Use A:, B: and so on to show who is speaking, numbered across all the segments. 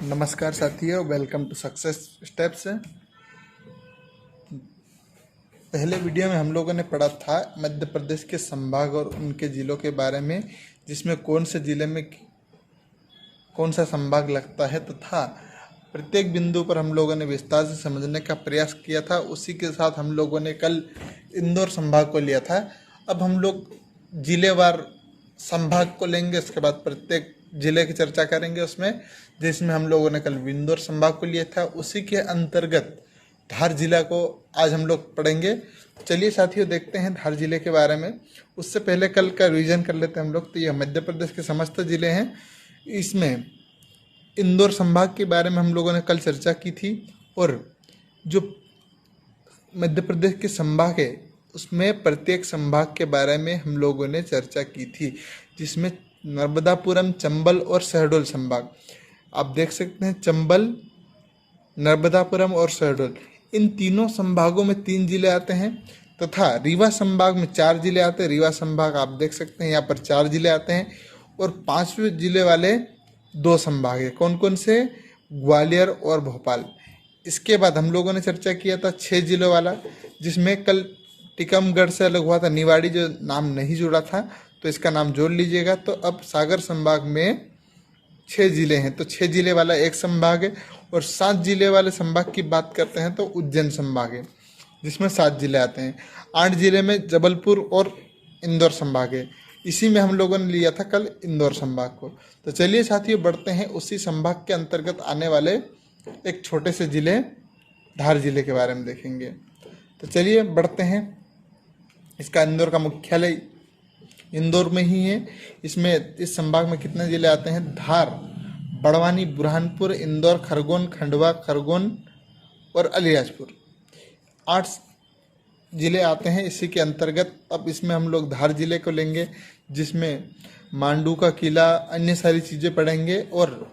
A: नमस्कार साथियों, welcome to success steps. पहले वीडियो में हम लोगों ने पढ़ा था मध्य प्रदेश के संभाग और उनके ज़िलों के बारे में, जिसमें कौन से ज़िले में कौन सा संभाग लगता है तथा प्रत्येक बिंदु पर हम लोगों ने विस्तार से समझने का प्रयास किया था। उसी के साथ हम लोगों ने कल इंदौर संभाग को लिया था। अब हम लोग जिलेवार संभाग को लेंगे, उसके बाद प्रत्येक जिले की चर्चा करेंगे उसमें, जिसमें हम लोगों ने कल इंदौर संभाग को लिया था। उसी के अंतर्गत धार जिला को आज हम लोग पढ़ेंगे। चलिए साथियों, देखते हैं धार जिले के बारे में। उससे पहले कल का रिवीजन कर लेते हैं हम लोग। तो यह मध्य प्रदेश के समस्त जिले हैं। इसमें इंदौर संभाग के बारे में हम लोगों ने कल चर्चा की थी, और जो मध्य प्रदेश के संभाग है उसमें प्रत्येक संभाग के बारे में हम लोगों ने चर्चा की थी, जिसमें नर्मदापुरम, चंबल और शहडोल संभाग आप देख सकते हैं। चंबल, नर्मदापुरम और शहडोल, इन तीनों संभागों में 3 जिले आते हैं, तथा रीवा संभाग में 4 जिले आते हैं। रीवा संभाग आप देख सकते हैं, यहाँ पर 4 जिले आते हैं। और 5वें जिले वाले 2 संभाग है। कौन कौन से? ग्वालियर और भोपाल। इसके बाद हम लोगों ने चर्चा किया था 6 जिलों वाला, जिसमें कल टीकमगढ़ से अलग हुआ था निवाड़ी, जो नाम नहीं जुड़ा था, तो इसका नाम जोड़ लीजिएगा। तो अब सागर संभाग में 6 जिले हैं, तो 6 जिले वाला एक संभाग है। और 7 जिले वाले संभाग की बात करते हैं तो उज्जैन संभाग है, जिसमें 7 जिले आते हैं। 8 जिले में जबलपुर और इंदौर संभाग है। इसी में हम लोगों ने लिया था कल इंदौर संभाग को। तो चलिए साथियों, बढ़ते हैं उसी संभाग के अंतर्गत आने वाले एक छोटे से जिले धार जिले के बारे में देखेंगे। तो चलिए बढ़ते हैं। इसका इंदौर का मुख्यालय इंदौर में ही है। इसमें इस संभाग में कितने जिले आते हैं? धार, बड़वानी, बुरहानपुर, इंदौर, खरगोन, खंडवा, खरगोन और अलीराजपुर, 8 जिले आते हैं इसी के अंतर्गत। अब इसमें हम लोग धार जिले को लेंगे, जिसमें मांडू का किला, अन्य सारी चीज़ें पढ़ेंगे। और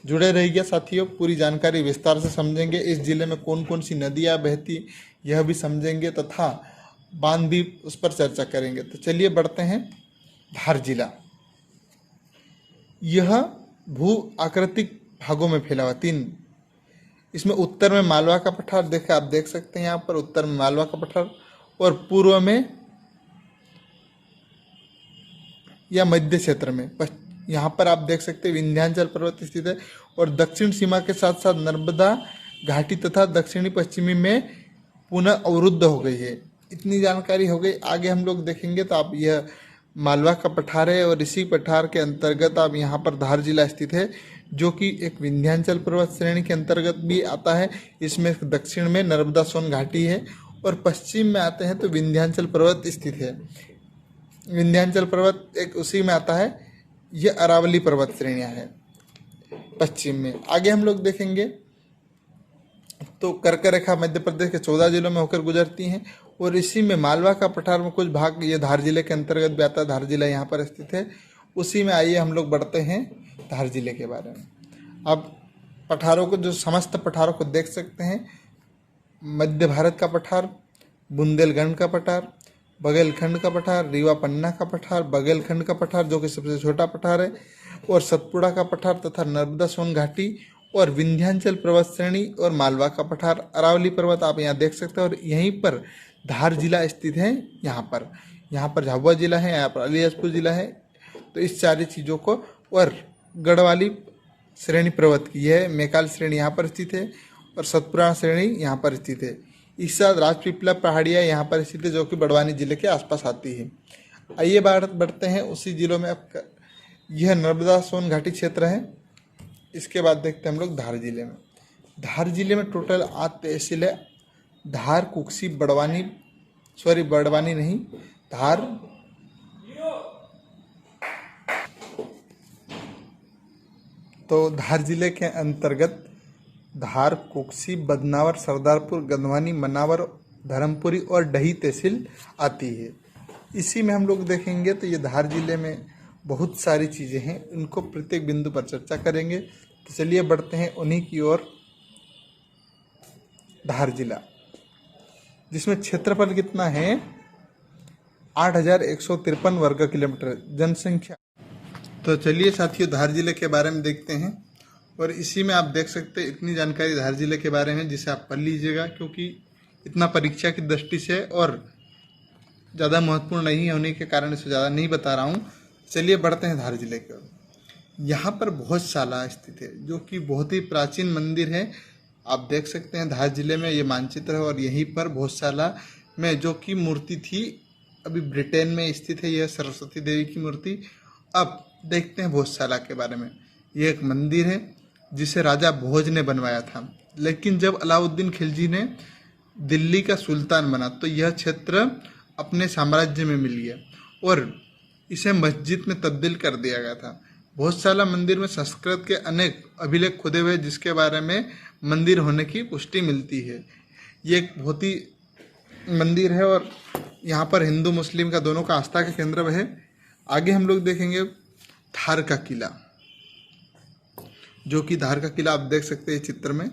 A: जुड़े रहिए साथियों, पूरी जानकारी विस्तार से समझेंगे। इस जिले में कौन कौन सी नदियाँ बहती यह भी समझेंगे, तथा बांध भी उस पर चर्चा करेंगे। तो चलिए बढ़ते हैं। धार जिला यह भू आकृतिक भागों में फैला हुआ 3। इसमें उत्तर में मालवा का पठार आप देख सकते हैं, यहाँ पर उत्तर में मालवा का पठार, और पूर्व में या मध्य क्षेत्र में यहाँ पर आप देख सकते हैं विंध्याचल पर्वत स्थित है। और दक्षिण सीमा के साथ साथ नर्मदा घाटी तथा दक्षिणी पश्चिमी में पुनः अवरुद्ध हो गई है। इतनी जानकारी हो गई। आगे हम लोग देखेंगे तो आप यह मालवा का पठार है, और इसी पठार के अंतर्गत आप यहाँ पर धार जिला स्थित है, जो कि एक विंध्याचल पर्वत श्रेणी के अंतर्गत भी आता है। इसमें दक्षिण में नर्मदा सोन घाटी है, और पश्चिम में आते हैं तो विंध्याचल पर्वत स्थित है। विंध्याचल पर्वत एक उसी में आता है। यह अरावली पर्वत श्रेणियाँ है पश्चिम में। आगे हम लोग देखेंगे तो कर्क रेखा मध्य प्रदेश के 14 जिलों में होकर गुजरती हैं, और इसी में मालवा का पठार में कुछ भाग ये धार जिले के अंतर्गत भी आता है। धार जिला यहाँ पर स्थित है। उसी में आइए हम लोग बढ़ते हैं धार जिले के बारे में। अब पठारों को, जो समस्त पठारों को देख सकते हैं, मध्य भारत का पठार, बुंदेलखंड का पठार, बघेलखंड का पठार, रीवा पन्ना का पठार, बघेलखंड का पठार जो कि सबसे छोटा पठार है, और सतपुड़ा का पठार तथा नर्मदा सोन घाटी और विंध्याचल पर्वत श्रेणी और मालवा का पठार, अरावली पर्वत आप यहाँ देख सकते हैं। और यहीं पर धार जिला स्थित है। यहाँ पर झाबुआ जिला है, यहाँ पर अलीराजपुर जिला है। तो इस सारी चीज़ों को, और गढ़वाली श्रेणी पर्वत की है, मैकाल श्रेणी यहाँ पर स्थित है, और सतपुड़ा श्रेणी यहाँ पर स्थित है। इस साथ राजपीपला पहाड़ियाँ यहाँ पर स्थित है, जो कि बड़वानी जिले के आसपास आती है। आइए बढ़ते हैं उसी जिलों में। अब यह नर्मदा सोन घाटी क्षेत्र है। इसके बाद देखते हैं हम लोग धार जिले में। धार जिले में टोटल 8 तहसील है। धार, कुक्सी, बड़वानी नहीं, धार, तो धार जिले के अंतर्गत धार, कुक्सी, बदनावर, सरदारपुर, गंधवानी, मनावर, धर्मपुरी और डही तहसील आती है। इसी में हम लोग देखेंगे तो ये धार जिले में बहुत सारी चीज़ें हैं, उनको प्रत्येक बिंदु पर चर्चा करेंगे। तो चलिए बढ़ते हैं उन्हीं की ओर। धार जिला, जिसमें क्षेत्रफल कितना है? 8,153 वर्ग किलोमीटर जनसंख्या। तो चलिए साथियों, धार जिले के बारे में देखते हैं। और इसी में आप देख सकते हैं इतनी जानकारी धार जिले के बारे में जिसे आप पढ़ लीजिएगा, क्योंकि इतना परीक्षा की दृष्टि से और ज़्यादा महत्वपूर्ण नहीं होने के कारण इसे ज़्यादा नहीं बता रहा हूँ। चलिए बढ़ते हैं धार जिले की ओर। यहाँ पर भोजशाला स्थित है जो कि बहुत ही प्राचीन मंदिर है। आप देख सकते हैं धार जिले में ये मानचित्र है और यहीं पर भोजशाला में जो कि मूर्ति थी अभी ब्रिटेन में स्थित है, यह सरस्वती देवी की मूर्ति। अब देखते हैं भोजशाला के बारे में। यह एक मंदिर है जिसे राजा भोज ने बनवाया था, लेकिन जब अलाउद्दीन खिलजी ने दिल्ली का सुल्तान बना तो यह क्षेत्र अपने साम्राज्य में मिल गया और इसे मस्जिद में तब्दील कर दिया गया था। भोजशाला मंदिर में संस्कृत के अनेक अभिलेख खुदे हुए जिसके बारे में मंदिर होने की पुष्टि मिलती है। ये एक बहुत ही मंदिर है और यहाँ पर हिंदू मुस्लिम का दोनों का आस्था का केंद्र है। आगे हम लोग देखेंगे धार का किला, जो कि धार का किला आप देख सकते हैं चित्र में।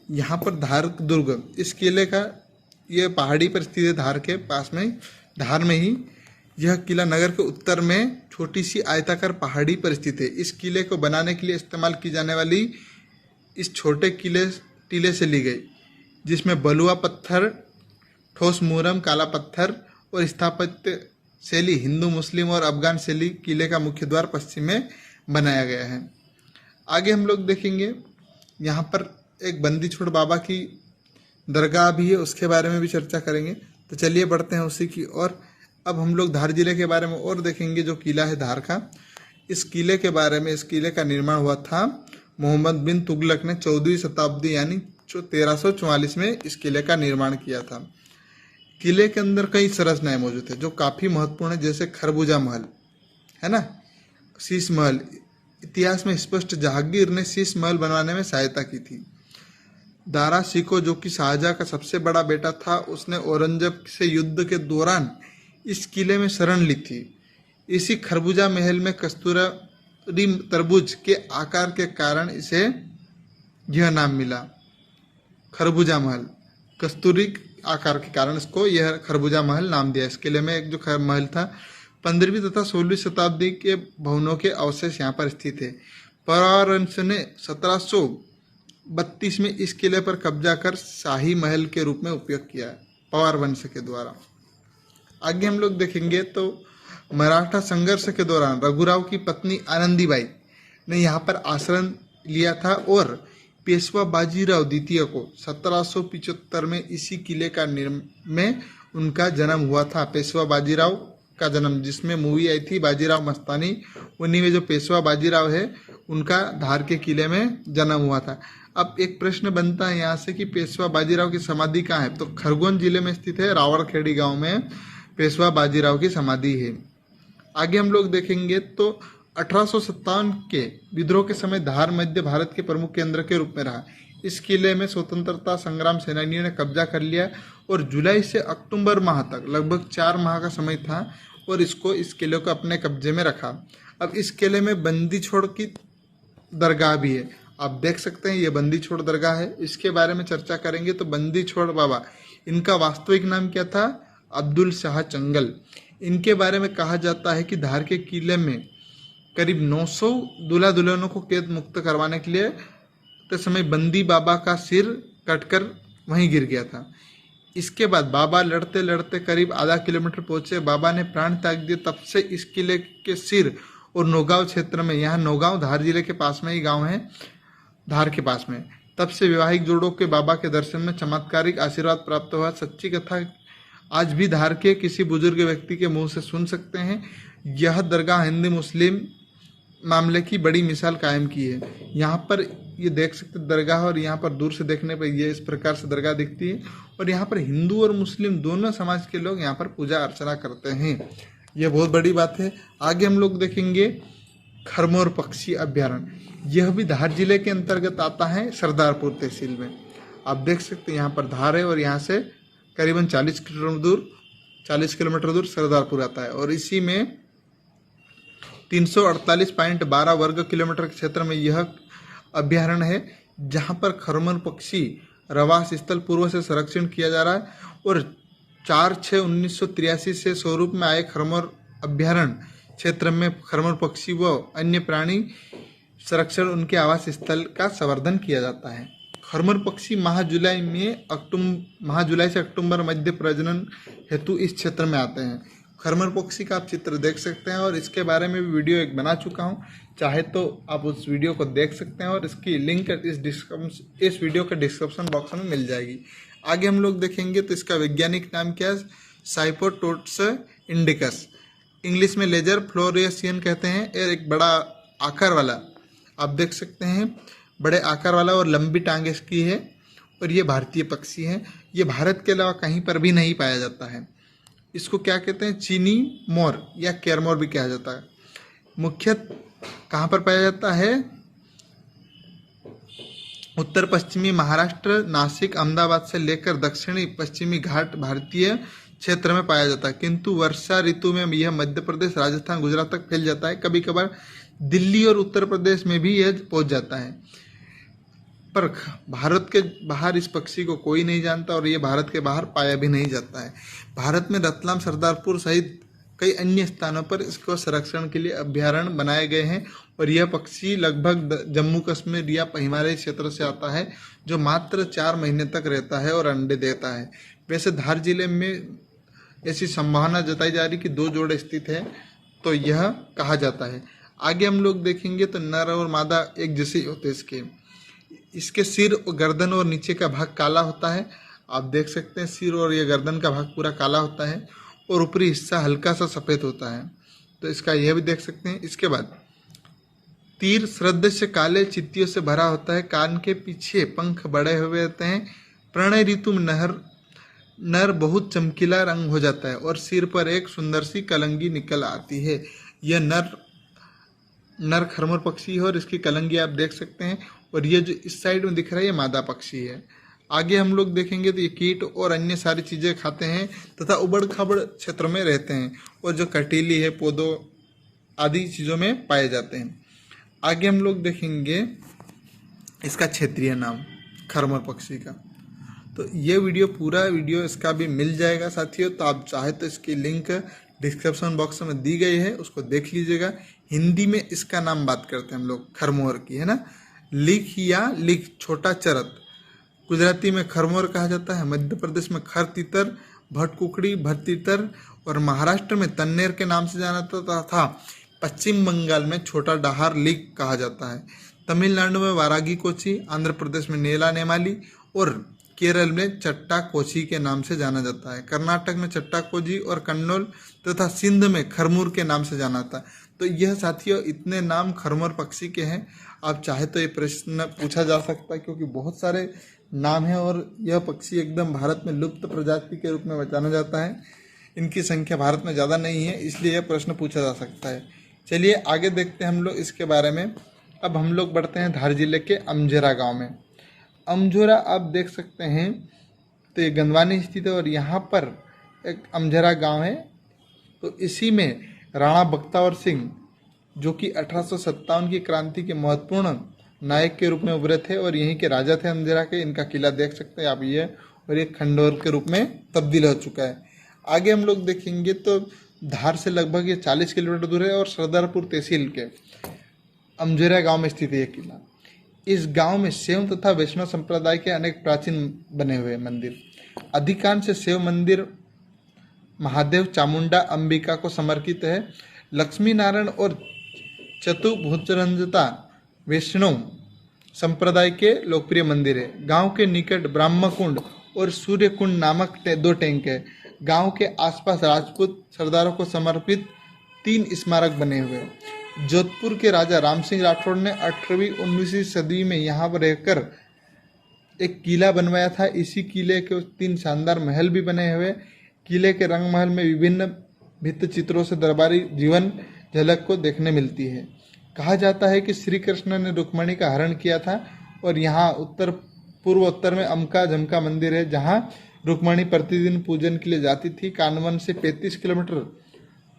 A: यहाँ पर धार दुर्ग, इस किले का ये पहाड़ी पर स्थित है, धार के पास में, धार में ही यह किला नगर के उत्तर में छोटी सी आयताकार पहाड़ी पर स्थित है। इस किले को बनाने के लिए इस्तेमाल की जाने वाली इस छोटे टीले से ली गई, जिसमें बलुआ पत्थर, ठोस मुरम, काला पत्थर और स्थापत्य शैली हिंदू मुस्लिम और अफगान शैली किले का मुख्य द्वार पश्चिम में बनाया गया है। आगे हम लोग देखेंगे यहाँ पर एक बंदी छोड़ बाबा की दरगाह भी है, उसके बारे में भी चर्चा करेंगे। तो चलिए बढ़ते हैं उसी की और अब हम लोग धार जिले के बारे में और देखेंगे। जो किला है धार का, इस किले के बारे में, इस किले का निर्माण हुआ था मोहम्मद बिन तुगलक ने 14वीं शताब्दी यानी 1344 में इस किले का निर्माण किया था। किले के अंदर कई संरचनाएं मौजूद है जो काफ़ी महत्वपूर्ण है, जैसे खरबूजा महल है ना, शीश महल। इतिहास में स्पष्ट जहांगीर ने शीश महल बनवाने में सहायता की थी। दारा शिकोह जो कि शाहजहां का सबसे बड़ा बेटा था, उसने औरंगजेब से युद्ध के दौरान इस किले में शरण ली थी। इसी खरबूजा महल में कस्तूरी तरबूज के आकार के कारण इसे यह नाम मिला, खरबूजा महल। कस्तूरी आकार के कारण इसको यह खरबूजा महल नाम दिया। इस किले में एक जो महल था 15वीं तथा 16वीं शताब्दी के भवनों के अवशेष यहाँ पर स्थित है। परार वंश ने 1732 में इस किले पर कब्जा कर शाही महल के रूप में उपयोग किया है, पवार वंश के द्वारा। आगे हम लोग देखेंगे तो मराठा संघर्ष के दौरान रघुराव की पत्नी आनंदीबाई ने यहाँ पर आश्रय लिया था और पेशवा बाजीराव द्वितीय को 1775 में इसी किले का में उनका जन्म हुआ था। पेशवा बाजीराव का जन्म, जिसमें मूवी आई थी बाजीराव मस्तानी, उन्हीं में जो पेशवा बाजीराव है उनका धार के किले में जन्म हुआ था। अब एक प्रश्न बनता है यहाँ से कि पेशवा बाजीराव की समाधि कहाँ है, तो खरगोन जिले में स्थित है, रावड़खेड़ी गांव में पेशवा बाजीराव की समाधि है। आगे हम लोग देखेंगे तो 1857 के विद्रोह के समय धार मध्य भारत के प्रमुख केंद्र के रूप में रहा। इस किले में स्वतंत्रता संग्राम सेनानियों ने कब्जा कर लिया और जुलाई से अक्टूबर माह तक लगभग 4 माह का समय था और इस किले को अपने कब्जे में रखा। अब इस किले में बंदी छोड़ की दरगाह भी है, आप देख सकते हैं ये बंदी छोड़ दरगाह है। इसके बारे में चर्चा करेंगे तो बंदी छोड़ बाबा, इनका वास्तविक नाम क्या था, अब्दुल शाह चंगल। इनके बारे में कहा जाता है कि धार के किले में करीब 900 दूल्हा दुल्हनों को कैद मुक्त करवाने के लिए के समय बंदी बाबा का सिर कटकर वहीं गिर गया था। इसके बाद बाबा लड़ते लड़ते करीब आधा किलोमीटर पहुंचे, बाबा ने प्राण त्याग दिए। तब से इस किले के सिर और नौगांव क्षेत्र में, यहाँ नौगांव धार जिले के पास में ही गांव है, धार के पास में, तब से वैवाहिक जोड़ों के बाबा के दर्शन में चमत्कारिक आशीर्वाद प्राप्त हुआ। सच्ची कथा आज भी धार के किसी बुजुर्ग व्यक्ति के मुंह से सुन सकते हैं। यह दरगाह हिंदू मुस्लिम मामले की बड़ी मिसाल कायम की है। यहाँ पर ये देख सकते दरगाह, और यहाँ पर दूर से देखने पर ये इस प्रकार से दरगाह दिखती है और यहाँ पर हिंदू और मुस्लिम दोनों समाज के लोग यहाँ पर पूजा अर्चना करते हैं। यह बहुत बड़ी बात है। आगे हम लोग देखेंगे खरमोर पक्षी अभ्यारण्य, यह भी धार जिले के अंतर्गत आता है, सरदारपुर तहसील में। आप देख सकते हैं यहाँ पर धार है और यहाँ से करीबन 40 किलोमीटर दूर सरदारपुर आता है और इसी में 348.12 वर्ग किलोमीटर के क्षेत्र में यह अभ्यारण्य है, जहां पर खरमोर पक्षी रवास स्थल पूर्व से संरक्षण किया जा रहा है और 4/6/1983 से स्वरूप में आए खरमोर अभ्यारण्य क्षेत्र में खरमोर पक्षी व अन्य प्राणी संरक्षण, उनके आवास स्थल का संवर्धन किया जाता है। खरमोर पक्षी माह जुलाई से अक्टूबर मध्य प्रजनन हेतु इस क्षेत्र में आते हैं। खरमोर पक्षी का आप चित्र देख सकते हैं और इसके बारे में भी वीडियो एक बना चुका हूं, चाहे तो आप उस वीडियो को देख सकते हैं और इसकी लिंक इस वीडियो के डिस्क्रिप्शन बॉक्स में मिल जाएगी। आगे हम लोग देखेंगे तो इसका वैज्ञानिक नाम क्या है, साइपोटोट्स इंडिकस, इंग्लिश में लेजर फ्लोरेसियन कहते हैं। ये एक बड़ा आकार वाला, आप देख सकते हैं, बड़े आकार वाला और लंबी टांग इसकी है और ये भारतीय पक्षी है। ये भारत के अलावा कहीं पर भी नहीं पाया जाता है। इसको क्या कहते हैं, चीनी मोर या केरमोर भी कहा जाता है। मुख्यतः कहाँ पर पाया जाता है, उत्तर पश्चिमी महाराष्ट्र, नासिक, अहमदाबाद से लेकर दक्षिणी पश्चिमी घाट भारतीय क्षेत्र में पाया जाता है, किंतु वर्षा ऋतु में यह मध्य प्रदेश, राजस्थान, गुजरात तक फैल जाता है। कभी कभार दिल्ली और उत्तर प्रदेश में भी यह पहुंच जाता है, पर भारत के बाहर इस पक्षी को कोई नहीं जानता और ये भारत के बाहर पाया भी नहीं जाता है। भारत में रतलाम, सरदारपुर सहित कई अन्य स्थानों पर इसको संरक्षण के लिए अभ्यारण्य बनाए गए हैं और यह पक्षी लगभग जम्मू कश्मीर या हिमालय क्षेत्र से आता है, जो मात्र 4 महीने तक रहता है और अंडे देता है। वैसे धार जिले में ऐसी संभावना जताई जा रही कि 2 जोड़े स्थित है, तो यह कहा जाता है। आगे हम लोग देखेंगे तो नर और मादा एक जैसे होते हैं। इसके सिर, गर्दन और नीचे का भाग काला होता है, आप देख सकते हैं। सिर और ये गर्दन का भाग पूरा काला होता है और ऊपरी हिस्सा हल्का सा सफ़ेद होता है, तो इसका यह भी देख सकते हैं। इसके बाद तीर श्रद्ध से काले चित्तियों से भरा होता है। कान के पीछे पंख बड़े हुए होते हैं। प्रणय ऋतु में नर बहुत चमकीला रंग हो जाता है और सिर पर एक सुंदर सी कलंगी निकल आती है। यह नर खरमोर पक्षी है और इसकी कलंगी आप देख सकते हैं, और ये जो इस साइड में दिख रहा है ये मादा पक्षी है। आगे हम लोग देखेंगे तो ये कीट और अन्य सारी चीज़ें खाते हैं तथा उबड़ खाबड़ क्षेत्र में रहते हैं और जो कटीली है, पौधों आदि चीज़ों में पाए जाते हैं। आगे हम लोग देखेंगे इसका क्षेत्रीय नाम खरमोर पक्षी का। तो ये पूरा वीडियो इसका भी मिल जाएगा साथियों, तो आप चाहे तो इसकी लिंक डिस्क्रिप्शन बॉक्स में दी गई है, उसको देख लीजिएगा। हिंदी में इसका नाम बात करते हैं हम लोग खरमोर की, है ना। लिख या लिख, छोटा चरत, गुजराती में खरमोर कहा जाता है। मध्य प्रदेश में खर तीतर, भटकुकड़ी, भरतीतर और महाराष्ट्र में तन्नेर के नाम से जाना जाता था। पश्चिम बंगाल में छोटा डाहर लिख कहा जाता है। तमिलनाडु में वारागी कोची, आंध्र प्रदेश में नेला नेमाली और केरल में चट्टा कोची के नाम से जाना जाता है। कर्नाटक में चट्टा कोजी और कन्नौल तथा सिंध में खरमूर के नाम से जाना जाता है। तो यह साथियों इतने नाम खरमोर पक्षी के हैं। आप चाहे तो ये प्रश्न पूछा जा सकता है क्योंकि बहुत सारे नाम हैं और यह पक्षी एकदम भारत में लुप्त प्रजाति के रूप में जाना जाता है। इनकी संख्या भारत में ज़्यादा नहीं है, इसलिए यह प्रश्न पूछा जा सकता है। चलिए आगे देखते हैं हम लोग इसके बारे में। अब हम लोग बढ़ते हैं धार जिले के अमझेरा गांव में। अमझोरा आप देख सकते हैं तो ये गंदवानी स्थित है और यहाँ पर एक अमझेरा गांव है। तो इसी में राणा बख्तावर सिंह, जो कि 1857 की क्रांति के महत्वपूर्ण नायक के रूप में उभरे थे और यहीं के राजा थे अमझेरा के। इनका किला देख सकते हैं आप ये, और ये खंडोर के रूप में तब्दील हो चुका है। आगे हम लोग देखेंगे तो धार से लगभग ये 40 किलोमीटर दूर है और सरदारपुर तहसील के अमझेरा गांव में स्थित है ये किला। इस गांव में शैव तथा वैष्णव संप्रदाय के अनेक प्राचीन बने हुए मंदिर, अधिकांश शैव मंदिर महादेव, चामुंडा, अंबिका को समर्पित है। लक्ष्मी नारायण और चतुर्भुजरंजता वैष्णव संप्रदाय के लोकप्रिय मंदिर है। गांव के निकट ब्रह्मकुंड और सूर्य कुंड नामक 2 टैंक है। गांव के आसपास राजपूत सरदारों को समर्पित 3 स्मारक बने हुए हैं। जोधपुर के राजा राम सिंह राठौड़ ने 18वीं-19वीं सदी में यहाँ पर रहकर एक किला बनवाया था। इसी किले के 3 शानदार महल भी बने हुए। किले के रंग महल में विभिन्न भित्त चित्रों से दरबारी जीवन झलक को देखने मिलती है। कहा जाता है कि श्री कृष्ण ने रुक्मणी का हरण किया था और यहाँ पूर्वोत्तर में अमका झमका मंदिर है, जहाँ रुक्मणी प्रतिदिन पूजन के लिए जाती थी। कानवन से 35 किलोमीटर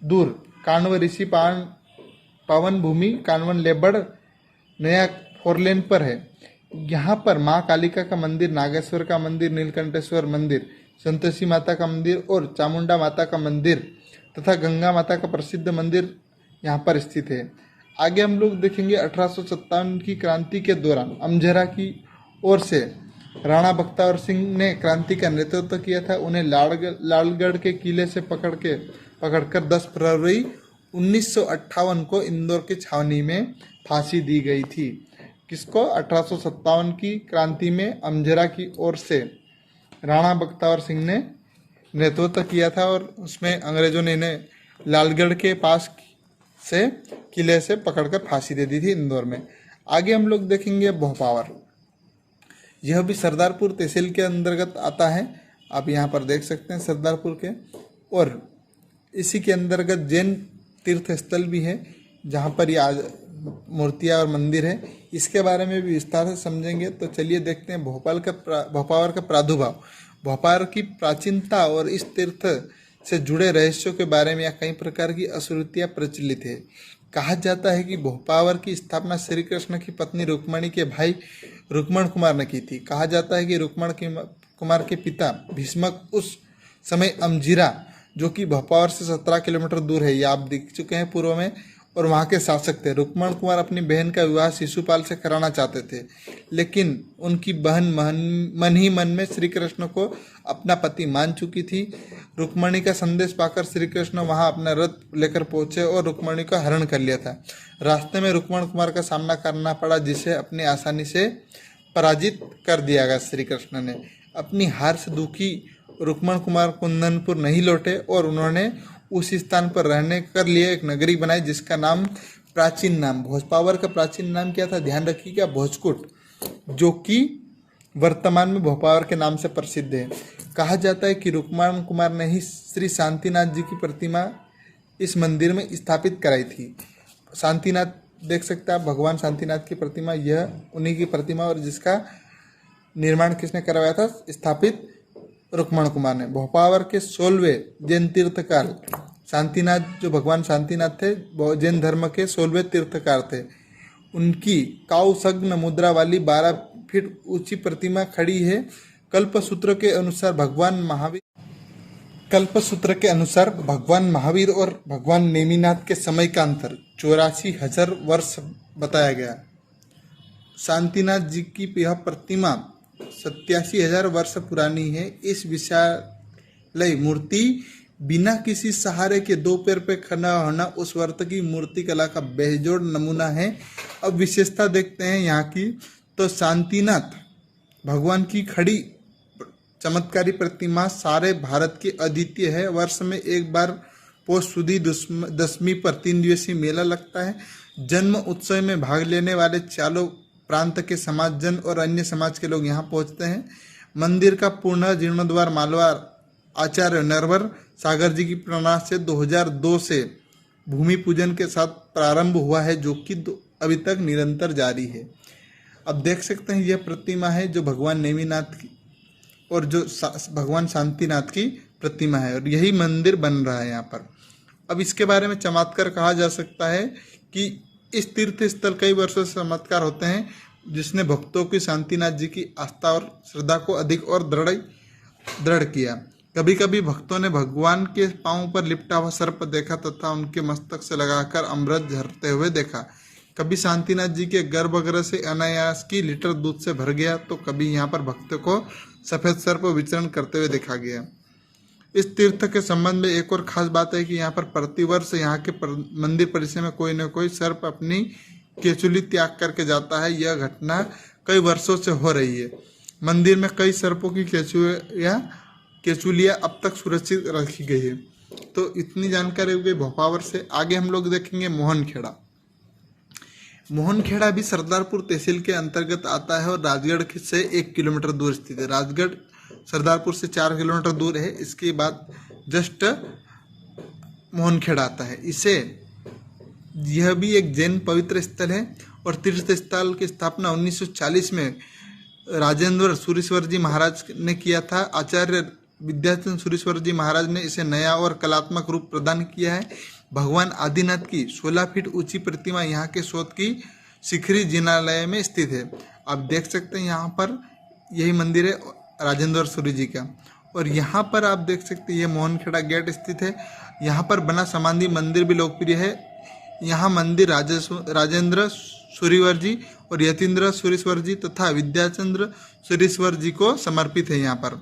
A: दूर कानव ऋषि पावन भूमि कानवन लेबड़ नया 4 लेन पर है। यहाँ पर माँ कालिका का मंदिर, नागेश्वर का मंदिर, नीलकंठेश्वर मंदिर, संतोषी माता का मंदिर और चामुंडा माता का मंदिर तथा गंगा माता का प्रसिद्ध मंदिर यहाँ पर स्थित है। आगे हम लोग देखेंगे 1857 की क्रांति के दौरान अमझरा की ओर से राणा बख्तियार सिंह ने क्रांति का नेतृत्व किया था। उन्हें लालगढ़ के किले से पकड़कर 10 फरवरी 1958 को इंदौर की छावनी में फांसी दी गई थी। किसको? 1857 की क्रांति में अमझरा की ओर से राणा बख्तियार सिंह ने नेतृत्व किया था और उसमें अंग्रेजों ने इन्हें लालगढ़ के पास से किले से पकड़कर फांसी दे दी थी इंदौर में। आगे हम लोग देखेंगे भोपावर। यह भी सरदारपुर तहसील के अंतर्गत आता है। आप यहाँ पर देख सकते हैं सरदारपुर के, और इसी के अंतर्गत जैन तीर्थ स्थल भी है जहाँ पर ये मूर्तियाँ और मंदिर है। इसके बारे में भी विस्तार से समझेंगे। तो चलिए देखते हैं भोपावर का प्रादुर्भाव, भोपाल की प्राचीनता और इस तीर्थ से जुड़े रहस्यों के बारे में। यहाँ कई प्रकार की असुरतियाँ प्रचलित है। कहा जाता है कि भोपावर की स्थापना श्री कृष्ण की पत्नी रुक्मणी के भाई रुक्मण कुमार ने की थी। कहा जाता है कि रुक्मण कुमार के पिता भीष्मक उस समय अमझिरा, जो कि भोपावर से 17 किलोमीटर दूर है, ये आप देख चुके हैं पूर्व में, और वहाँ के शासक थे। रुक्मण कुमार अपनी बहन का विवाह शिशुपाल से कराना चाहते थे, लेकिन उनकी बहन मन ही मन में श्री कृष्ण को अपना पति मान चुकी थी। रुक्मणी का संदेश पाकर श्री कृष्ण वहाँ अपना रथ लेकर पहुंचे और रुक्मणी का हरण कर लिया था। रास्ते में रुक्मण कुमार का सामना करना पड़ा, जिसे अपनी आसानी से पराजित कर दिया गया। श्री कृष्ण ने अपनी हार से दुखी रुक्मण कुमार कुंदनपुर नहीं लौटे और उन्होंने उस स्थान पर रहने कर लिए एक नगरी बनाई, जिसका नाम प्राचीन नाम भोजपावर का प्राचीन नाम क्या था, ध्यान रखिएगा, भोजकुट, जो कि वर्तमान में भोपावर के नाम से प्रसिद्ध है। कहा जाता है कि रुक्मण कुमार ने ही श्री शांतिनाथ जी की प्रतिमा इस मंदिर में स्थापित कराई थी। शांतिनाथ देख सकते हैं आप, भगवान शांतिनाथ की प्रतिमा, यह उन्हीं की प्रतिमा, और जिसका निर्माण किसने करवाया था, स्थापित रुक्मण कुमार ने। भोपावर के 16वें जैन तीर्थकार शांतिनाथ, जो भगवान शांतिनाथ थे, जैन धर्म के 16वें तीर्थकार थे। उनकी काउसग्न मुद्रा वाली 12 फीट ऊंची प्रतिमा खड़ी है। कल्पसूत्र के अनुसार भगवान महावीर और भगवान नेमिनाथ के समय का अंतर 84,000 वर्ष बताया गया। शांतिनाथ जी की यह प्रतिमा 87,000 वर्ष पुरानी है। इस विशाल मूर्ति बिना किसी सहारे के 2 पैर पे खड़ा होना उस वर्त की मूर्ति कला का बेजोड़ नमूना है। अब विशेषता देखते हैं यहाँ की। तो शांतिनाथ भगवान की खड़ी चमत्कारी प्रतिमा सारे भारत की अद्वितीय है। वर्ष में एक बार पौष सुदी दशमी पर 3 दिवसीय मेला लगता है। जन्म उत्सव में भाग लेने वाले चारों प्रांत के समाजजन और अन्य समाज के लोग यहाँ पहुँचते हैं। मंदिर का पूर्ण जीर्णोद्धार मालवार आचार्य नरवर सागर जी की प्रेरणा से 2002 से भूमि पूजन के साथ प्रारंभ हुआ है, जो कि अभी तक निरंतर जारी है। अब देख सकते हैं यह प्रतिमा है जो भगवान नेमिनाथ की और जो भगवान शांतिनाथ की प्रतिमा है, और यही मंदिर बन रहा है यहाँ पर। अब इसके बारे में चमत्कार कहा जा सकता है कि इस तीर्थ स्थल कई वर्षों से चमत्कार होते हैं, जिसने भक्तों की शांतिनाथ जी की आस्था और श्रद्धा को अधिक और दृढ़ किया। कभी कभी भक्तों ने भगवान के पांव पर लिपटा हुआ सर्प देखा तथा उनके मस्तक से लगाकर अमृत झरते हुए देखा। कभी शांतिनाथ जी के गर्भगृह से अनायास की लीटर दूध से भर गया, तो कभी यहाँ पर भक्तों को सफेद सर्प विचरण करते हुए देखा गया। इस तीर्थ के संबंध में एक और खास बात है कि यहाँ पर प्रतिवर्ष यहाँ के मंदिर परिसर में कोई न कोई सर्प अपनी केचुली त्याग करके जाता है। यह घटना कई वर्षों से हो रही है। मंदिर में कई सर्पों की केचुलियाँ अब तक सुरक्षित रखी गई है। तो इतनी जानकारी हो गई भोपावर से। आगे हम लोग देखेंगे मोहनखेड़ा। मोहनखेड़ा भी सरदारपुर तहसील के अंतर्गत आता है और राजगढ़ से 1 किलोमीटर दूर स्थित है। राजगढ़ सरदारपुर से 4 किलोमीटर दूर है। इसके बाद जस्ट मोहनखेड़ा आता है। यह भी एक जैन पवित्र स्थल है और तीर्थ स्थल की स्थापना 1940 में राजेंद्र सूरीश्वर जी महाराज ने किया था। आचार्य विद्याचंद सूरीश्वर जी महाराज ने इसे नया और कलात्मक रूप प्रदान किया है। भगवान आदिनाथ की 16 फीट ऊंची प्रतिमा यहाँ के शोध की शिखरी जिनालय में स्थित है। आप देख सकते हैं यहाँ पर यही मंदिर है राजेंद्र सूरी जी का। और यहाँ पर आप देख सकते हैं ये मोहनखेड़ा गेट स्थित है। यहाँ पर बना समाधि मंदिर भी लोकप्रिय है। यहाँ मंदिर राजेंद्र सूरीवर जी और यतीन्द्र सूरीश्वर जी तथा विद्याचंद्र सूरीश्वर जी को समर्पित है यहाँ पर।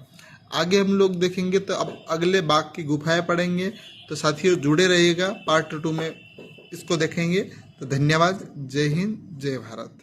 A: आगे हम लोग देखेंगे तो अब अगले बाघ की गुफाएं पढ़ेंगे। तो साथियों जुड़े रहिएगा, पार्ट 2 में इसको देखेंगे। तो धन्यवाद। जय हिंद, जय भारत।